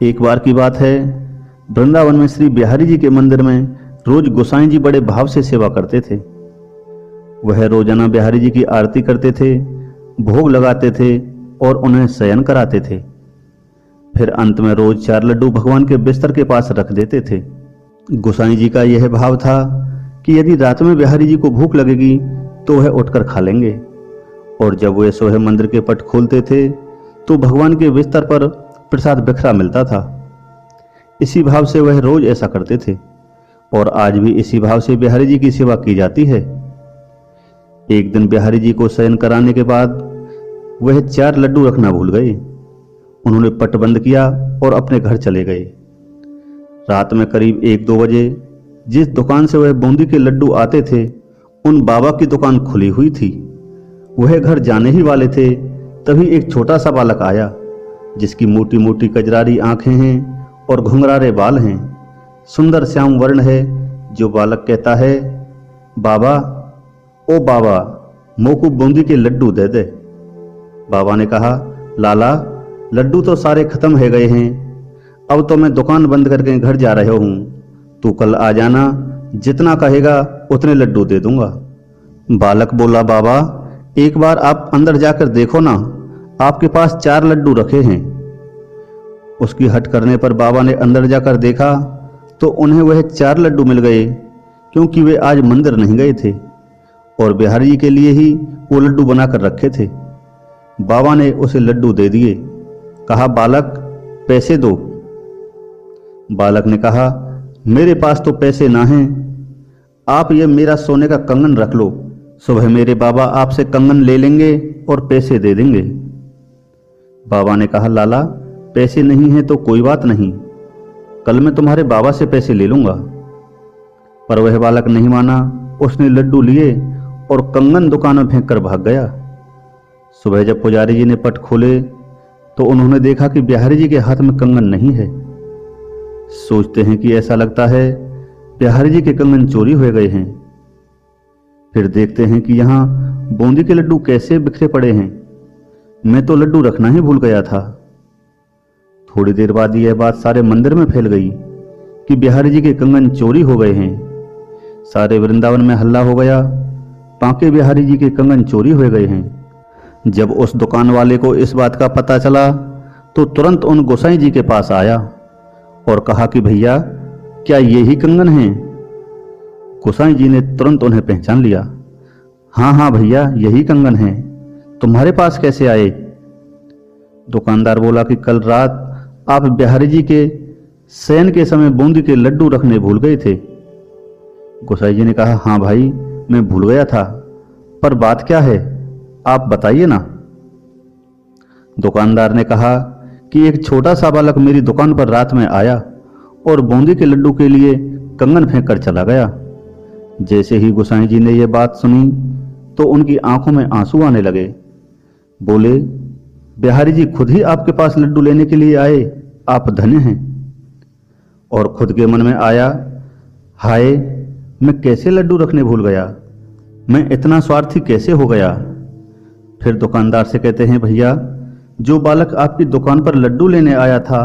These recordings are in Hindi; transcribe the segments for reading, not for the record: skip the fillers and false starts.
एक बार की बात है, वृंदावन में श्री बिहारी जी के मंदिर में रोज गोसाई जी बड़े भाव से सेवा करते थे। वह रोजाना बिहारी जी की आरती करते थे, भोग लगाते थे और उन्हें शयन कराते थे। फिर अंत में रोज 4 लड्डू भगवान के बिस्तर के पास रख देते थे। गोसाई जी का यह भाव था कि यदि रात में बिहारी जी को भूख लगेगी तो वह उठकर खा लेंगे, और जब वे सुबह मंदिर के पट खोलते थे तो भगवान के बिस्तर पर प्रसाद बिखरा मिलता था। इसी भाव से वह रोज ऐसा करते थे और आज भी इसी भाव से बिहारी जी की सेवा की जाती है। एक दिन बिहारी जी को शयन कराने के बाद वह 4 लड्डू रखना भूल गए। उन्होंने पट बंद किया और अपने घर चले गए। रात में करीब 1-2 बजे जिस दुकान से वह बूंदी के लड्डू आते थे, उन बाबा की दुकान खुली हुई थी। वह घर जाने ही वाले थे, तभी एक छोटा सा बालक आया जिसकी मोटी मोटी कजरारी आंखें हैं और घुंघरारे बाल हैं, सुंदर श्याम वर्ण है। जो बालक कहता है, बाबा, ओ बाबा, मोकू बूंदी के लड्डू दे दे। बाबा ने कहा, लाला, लड्डू तो सारे खत्म हो गए हैं, अब तो मैं दुकान बंद करके घर जा रहा हूं। तू कल आ जाना, जितना कहेगा उतने लड्डू दे दूंगा। बालक बोला, बाबा, एक बार आप अंदर जाकर देखो ना, आपके पास 4 लड्डू रखे हैं। उसकी हट करने पर बाबा ने अंदर जाकर देखा तो उन्हें वह 4 लड्डू मिल गए, क्योंकि वे आज मंदिर नहीं गए थे और बिहारी जी के लिए ही वो लड्डू बनाकर रखे थे। बाबा ने उसे लड्डू दे दिए। कहा, बालक, पैसे दो। बालक ने कहा, मेरे पास तो पैसे ना हैं, आप ये मेरा सोने का कंगन रख लो, सुबह मेरे बाबा आपसे कंगन ले लेंगे और पैसे दे देंगे। बाबा ने कहा, लाला, पैसे नहीं हैं तो कोई बात नहीं, कल मैं तुम्हारे बाबा से पैसे ले लूंगा। पर वह बालक नहीं माना। उसने लड्डू लिए और कंगन दुकान में फेंक कर भाग गया। सुबह जब पुजारी जी ने पट खोले तो उन्होंने देखा कि बिहारी जी के हाथ में कंगन नहीं है। सोचते हैं कि ऐसा लगता है बिहारी जी के कंगन चोरी हो गए हैं। फिर देखते हैं कि यहाँ बूंदी के लड्डू कैसे बिखरे पड़े हैं। मैं तो लड्डू रखना ही भूल गया था। थोड़ी देर बाद यह बात सारे मंदिर में फैल गई कि बिहारी जी के कंगन चोरी हो गए हैं। सारे वृंदावन में हल्ला हो गया, पांके बिहारी जी के कंगन चोरी हो गए हैं। जब उस दुकान वाले को इस बात का पता चला तो तुरंत उन गोसाई जी के पास आया और कहा कि भैया, क्या ये ही कंगन हैं? गोसाई जी ने तुरंत उन्हें पहचान लिया। हाँ हाँ भैया, यही कंगन हैं, तुम्हारे पास कैसे आए? दुकानदार बोला कि कल रात आप बिहारी जी के शयन के समय बूंदी के लड्डू रखने भूल गए थे। गोसाई जी ने कहा, हाँ भाई, मैं भूल गया था, पर बात क्या है, आप बताइए ना। दुकानदार ने कहा कि एक छोटा सा बालक मेरी दुकान पर रात में आया और बूंदी के लड्डू के लिए कंगन फेंक कर चला गया। जैसे ही गोसाई जी ने यह बात सुनी तो उनकी आंखों में आंसू आने लगे। बोले, बिहारी जी खुद ही आपके पास लड्डू लेने के लिए आए, आप धन्य हैं। और खुद के मन में आया, हाय, मैं कैसे लड्डू रखने भूल गया, मैं इतना स्वार्थी कैसे हो गया। फिर दुकानदार से कहते हैं, भैया, जो बालक आपकी दुकान पर लड्डू लेने आया था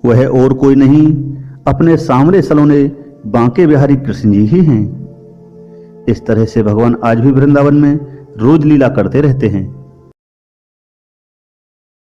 वह और कोई नहीं, अपने सांवरे सलोने बांके बिहारी कृष्ण जी ही हैं। इस तरह से भगवान आज भी वृंदावन में रोज लीला करते रहते हैं।